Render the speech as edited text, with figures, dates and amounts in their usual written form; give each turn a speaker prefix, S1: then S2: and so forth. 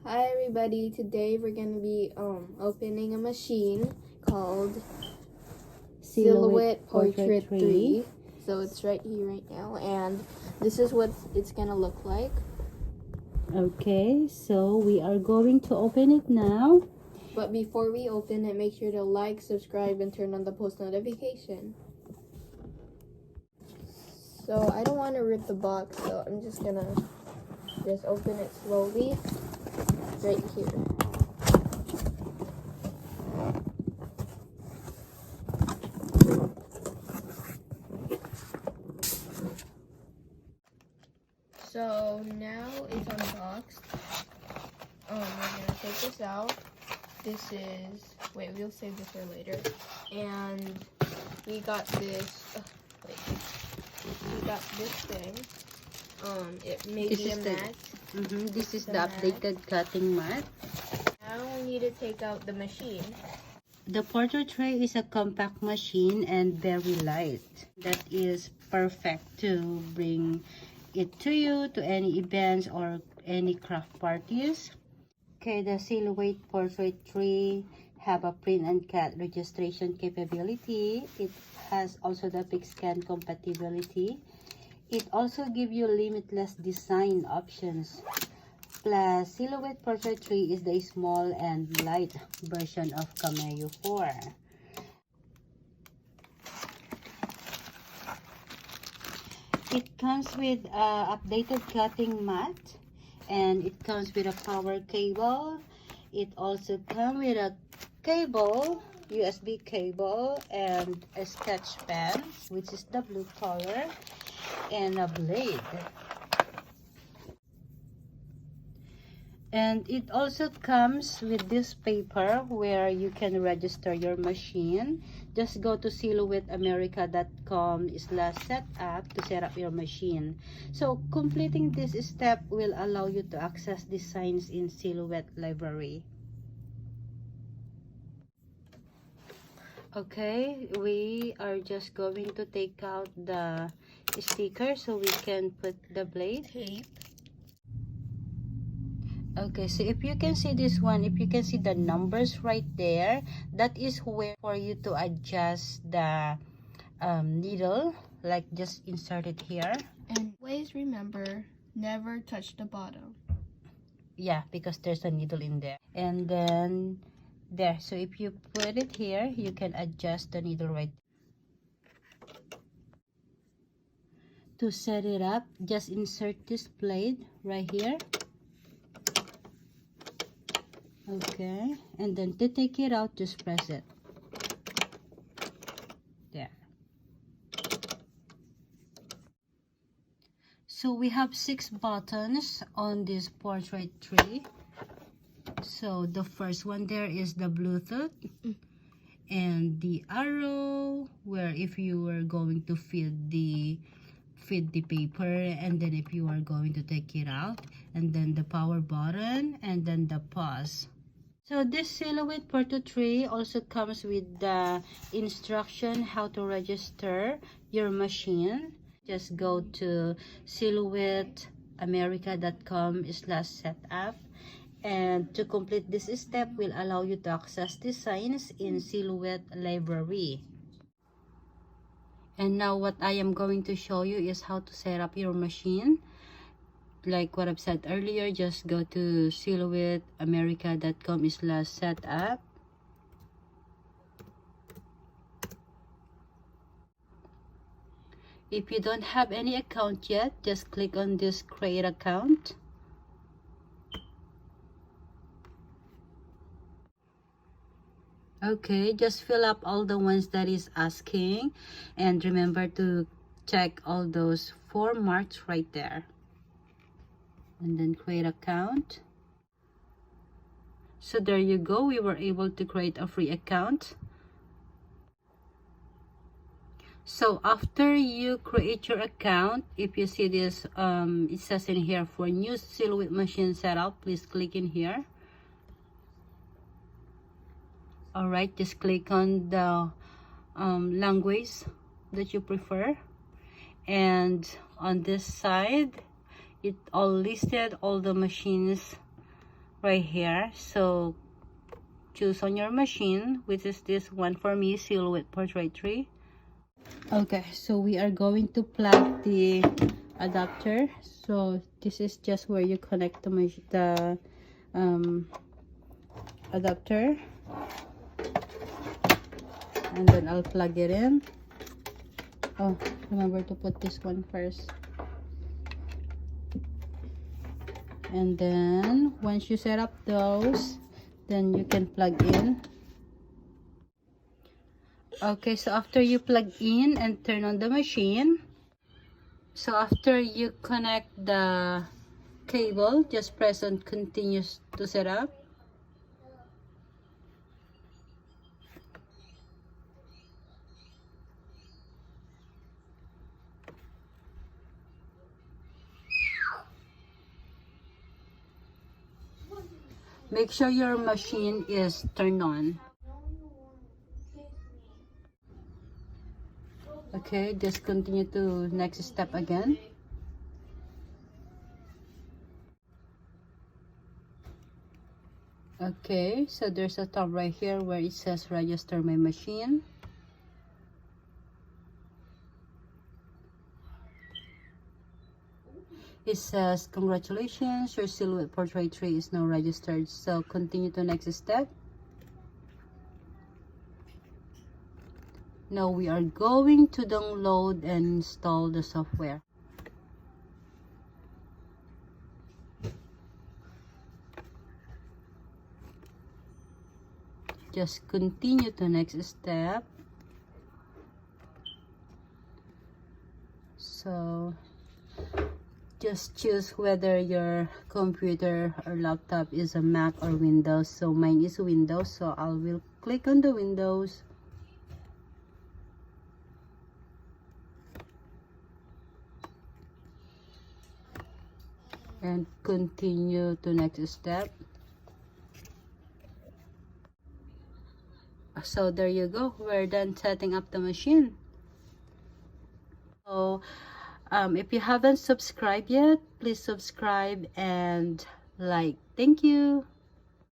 S1: Hi everybody, today we're going to be opening a machine called Silhouette Portrait 3. So it's right here right now, and this is what it's going to look like.
S2: Okay, so we are going to open it now.
S1: But before we open it, make sure to like, subscribe, and turn on the post notification. So I don't want to rip the box, so I'm just going to open it slowly right here. So now it's unboxed. We're gonna take this out. This is, we'll save this for later. And we got this, we got this thing. It may be a mat.
S2: This is the updated cutting mat.
S1: Now we need to take out the machine.
S2: The portrait tray is a compact machine and very light. That is perfect to bring it to you to any events or any craft parties. Okay, the Silhouette Portrait Tray have a print and cut registration capability. It has also the fixed scan compatibility. It also gives you limitless design options. Plus, Silhouette Portrait 3 is the small and light version of Cameo 4. It comes with an updated cutting mat, and it comes with a power cable. It also comes with a cable, USB cable, and a sketch pen, which is the blue color, and a blade. And it also comes with this paper where you can register your machine. Just go to silhouetteamerica.com/setup to set up your machine. So completing this step will allow you to access designs in Silhouette library. Okay, we are just going to take out the sticker so we can put the blade.
S1: Tape.
S2: Okay, so if you can see this one, if you can see the numbers right there, that is where for you to adjust the needle, like just insert it here.
S1: And always remember, never touch the bottom.
S2: Yeah, because there's a needle in there. And then there, so if you put it here, you can adjust the needle right there. To set it up, just insert this blade right here. Okay, and then to take it out, just press it. There. So we have 6 buttons on this portrait tree. So the first one there is the Bluetooth and the arrow, where if you were going to feed the paper, and then if you are going to take it out, and then the power button, and then the pause. So this Silhouette Portrait Tray also comes with the instruction how to register your machine. Just go to silhouetteamerica.com/setup, and to complete this step will allow you to access designs in Silhouette library. And now what I am going to show you is how to set up your machine. Like what I've said earlier, just go to silhouetteamerica.com/setup. If you don't have any account yet, just click on this create account. Okay, just fill up all the ones that is asking, and remember to check all those 4 marks right there. And then create account. So there you go, we were able to create a free account. So after you create your account, if you see this, it says in here for new Silhouette machine setup, please click in here. All right, just click on the language that you prefer, and on this side it all listed all the machines right here. So choose on your machine, which is this one for me, Silhouette Portrait 3. Okay, so we are going to plug the adapter. So this is just where you connect the adapter, and then I'll plug it in. Oh, remember to put this one first. And then once you set up those, then you can plug in. Okay, so after you plug in and turn on the machine, so after you connect the cable, just press on continue to set up. Make sure your machine is turned on. Okay, just continue to next step again. Okay, so there's a tab right here where it says register my machine. It says congratulations, your Silhouette Portrait 3 is now registered. So continue to next step. Now we are going to download and install the software. Just continue to next step. So just choose whether your computer or laptop is a Mac or Windows. So mine is Windows, so I will click on the Windows. And continue to next step. So there you go, we're done setting up the machine. So if you haven't subscribed yet, please subscribe and like. Thank you.